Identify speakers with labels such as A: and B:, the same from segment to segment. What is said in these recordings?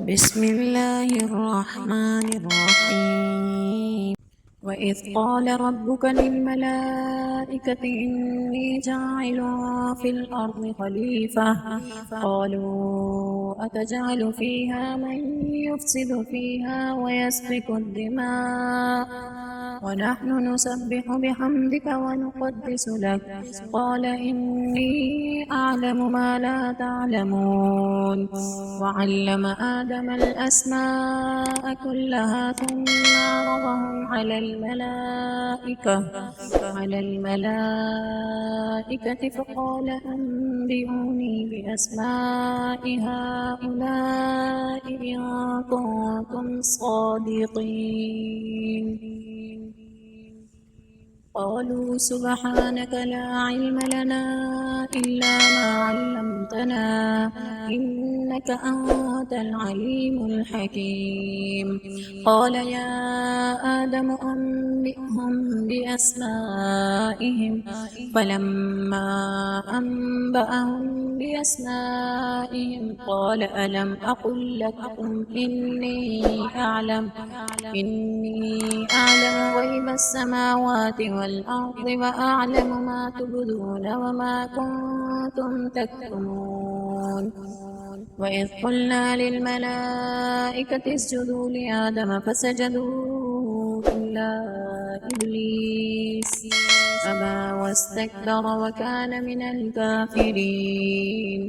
A: بسم الله الرحمن الرحيم. وإذ قال ربك للملائكة إني جاعل في الأرض خليفة قالوا أتجعل فيها من يفسد فيها ويسفك الدماء ونحن نسبح بحمدك ونقدس لك قال إني أعلم ما لا تعلمون وعلم آدم الأسماء كلها ثم عرضهم على الملائكة فقال أنبئوني بأسماء هؤلاء إن كنتم صادقين. قالوا سبحانك لا علم لنا إلا ما علمتنا إنك أنت العليم الحكيم. قال يا آدم أنبئهم بأسمائهم فلما أنبأهم بأسمائهم قال ألم أقل لكم إني أعلم غيب السماوات والأرض وأعلم ما تبدون وما كنتم تكتمون. وإذ قلنا للملائكة اسجدوا لآدم فسجدوا إلا إبليس أبى واستكبر وكان من الكافرين.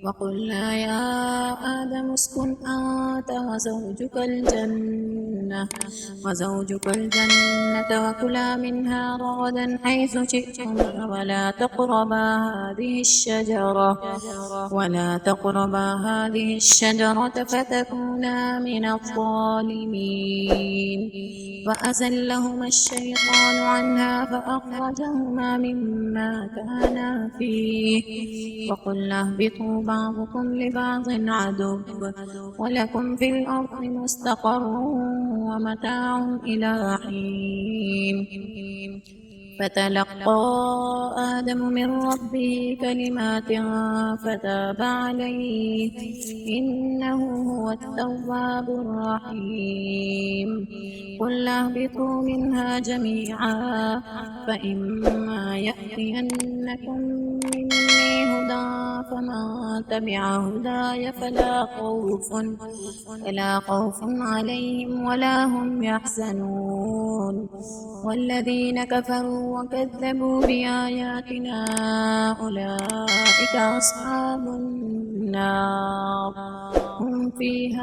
A: وقلنا يا آدم اسكن أنت وزوجك الجنة وكلا منها رغدا حيث شئتما ولا تقربا هذه الشجرة فتكونا من الظالمين. فأزلهما الشيطان عنها فأخرجهما مما كانا فيه وقلنا اهبطوا بعضكم لبعض عدو ولكم في الأرض مستقر ومتاع إلى حين. فتلقى آدم من ربه كلمات فتاب عليه إنه هو التواب الرحيم. قلنا اهبطوا منها جميعا فإما يأتينكم مني هدى فمن تبع هداي فلا خوف عليهم ولا هم يحزنون. والذين كفروا وكذبوا بآياتنا أولئك أصحاب النار هم فيها